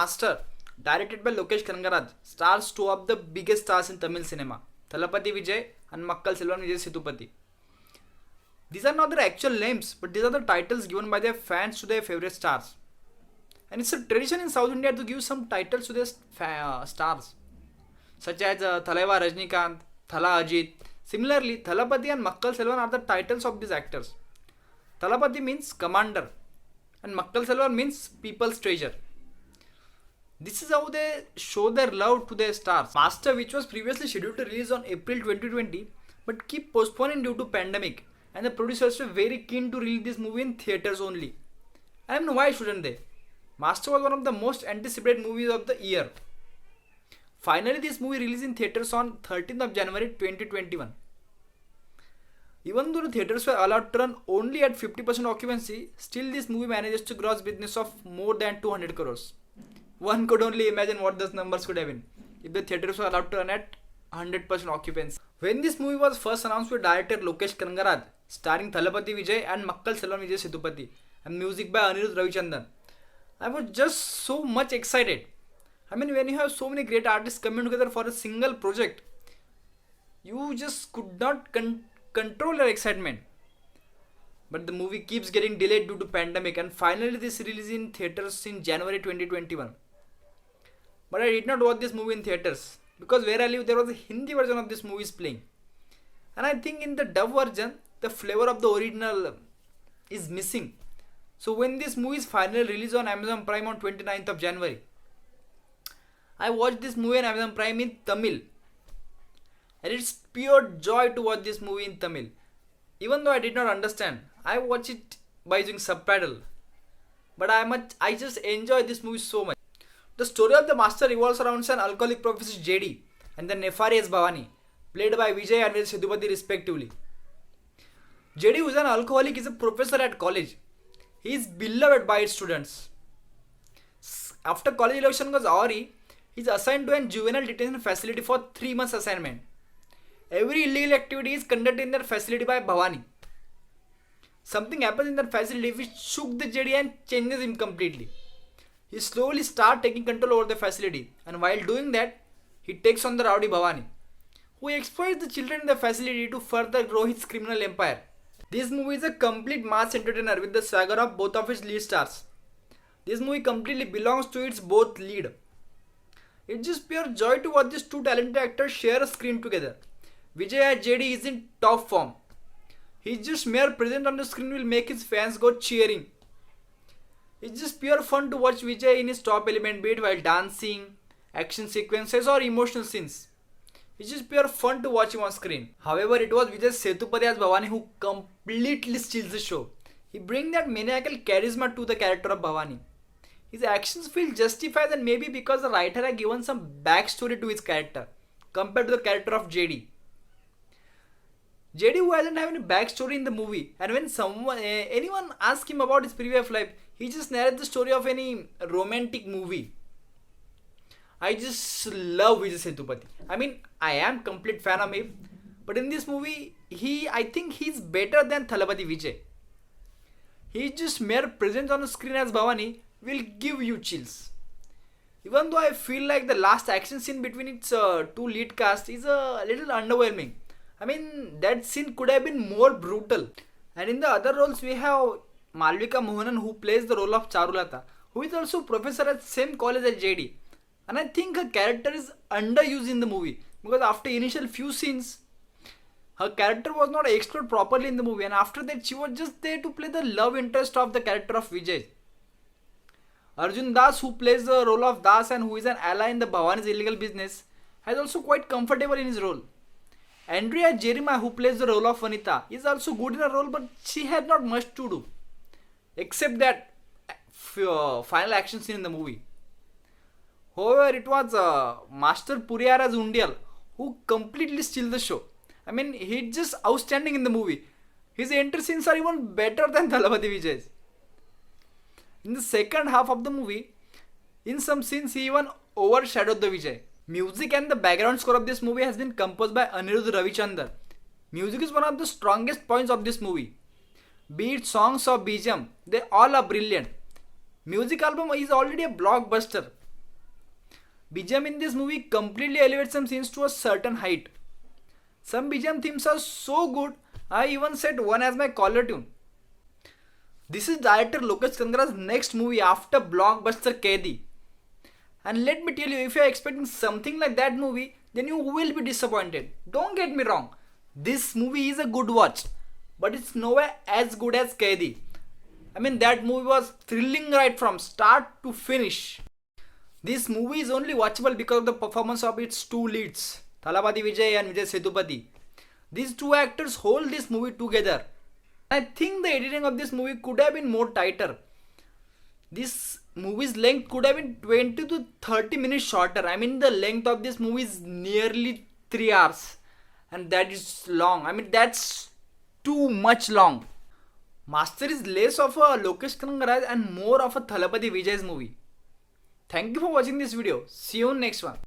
Master, directed by Lokesh Kanagaraj, stars two of the biggest stars in Tamil cinema, Thalapathy Vijay and Makkal Selvan Vijay Sethupathi. These are not their actual names, but these are the titles given by their fans to their favorite stars. And it's a tradition in South India to give some titles to their stars, such as Thalaiva Rajnikant, Thala Ajit. Similarly, Thalapathy and Makkal Selvan are the titles of these actors. Thalapathy means commander, and Makkal Selvan means people's treasure. This is how they show their love to their stars. Master, which was previously scheduled to release on April 2020, but keep postponing due to pandemic, and the producers were very keen to release this movie in theaters only. I mean, why shouldn't they? Master was one of the most anticipated movies of the year. Finally, this movie released in theaters on 13th of January 2021. Even though the theaters were allowed to run only at 50% occupancy, still this movie manages to gross business of more than 200 crores. One could only imagine what those numbers could have been if the theaters were allowed to run at 100% occupancy. When this movie was first announced with director Lokesh Kanagaraj, starring Thalapathy Vijay and Makkal Selvan Vijay Sethupathi, and music by Anirudh Ravichandran, I was just so much excited. I mean, when you have so many great artists coming together for a single project, you just could not control your excitement. But the movie keeps getting delayed due to pandemic, and finally this released in theaters in January 2021. But I did not watch this movie in theaters because where I live there was a Hindi version of this movie is playing. And I think in the dub version, the flavor of the original is missing. So when this movie is finally released on Amazon Prime on 29th of January, I watched this movie on Amazon Prime in Tamil. And it's pure joy to watch this movie in Tamil. Even though I did not understand, I watched it by using subtitle. But I just enjoy this movie so much. The story of the Master revolves around an alcoholic professor JD and the nefarious Bhavani, played by Vijay and Vijay Sethupathi respectively. JD, who is an alcoholic, is a professor at college. He is beloved by its students. After college election goes over, he is assigned to a juvenile detention facility for 3 months assignment. Every illegal activity is conducted in that facility by Bhavani. Something happens in that facility which shook the JD and changes him completely. He slowly starts taking control over the facility, and while doing that, he takes on the rowdy Bhavani, who exploits the children in the facility to further grow his criminal empire. This movie is a complete mass entertainer with the swagger of both of its lead stars. This movie completely belongs to its both lead. It's just pure joy to watch these two talented actors share a screen together. Vijay as JD is in top form. His just mere presence on the screen will make his fans go cheering. It's just pure fun to watch Vijay in his top element, be it while dancing, action sequences or emotional scenes. It's just pure fun to watch him on screen. However, it was Vijay Sethupathi as Bhavani who completely steals the show. He brings that maniacal charisma to the character of Bhavani. His actions feel justified, and maybe because the writer had given some backstory to his character compared to the character of JD. JD, who hasn't have any backstory in the movie, and when anyone asks him about his previous life, he just narrates the story of any romantic movie. I just love Vijay Sethupathi. I mean, I am complete fan of him, but in this movie, I think he's better than Thalapathy Vijay. His just mere presence on the screen as Bhavani will give you chills. Even though I feel like the last action scene between its two lead cast is a little underwhelming. I mean, that scene could have been more brutal. And in the other roles, we have Malvika Mohanan, who plays the role of Charulata, who is also professor at same college as JD. And I think her character is underused in the movie, because after initial few scenes, her character was not explored properly in the movie, and after that she was just there to play the love interest of the character of Vijay. Arjun Das, who plays the role of Das and who is an ally in the Bhavani's illegal business, has also quite comfortable in his role. Andrea Jeremiah, who plays the role of Vanita, is also good in her role, but she had not much to do, except that final action scene in the movie. However, it was Master Puriyara Undial who completely steals the show. I mean, he's just outstanding in the movie. His entry scenes are even better than Thalapathy Vijay's. In the second half of the movie, in some scenes he even overshadowed the Vijay. Music and the background score of this movie has been composed by Anirudh Ravichandran. Music is one of the strongest points of this movie. Be it songs or BGM, they all are brilliant. Music album is already a blockbuster. BGM in this movie completely elevates some scenes to a certain height. Some BGM themes are so good, I even set one as my caller tune. This is director Lokesh Kanagara's next movie after blockbuster Kaidi. And let me tell you, if you are expecting something like that movie, then you will be disappointed. Don't get me wrong, this movie is a good watch, but it's nowhere as good as Kaidi. I mean, that movie was thrilling right from start to finish. This movie is only watchable because of the performance of its two leads, Thalapathy Vijay and Vijay Sethupathi. These two actors hold this movie together. I think the editing of this movie could have been more tighter. This movie's length could have been 20 to 30 minutes shorter. I mean, the length of this movie is nearly 3 hours. And that is long. I mean, that's too much long. Master is less of a Lokesh Kanagaraj and more of a Thalapathy Vijay's movie. Thank you for watching this video. See you in next one.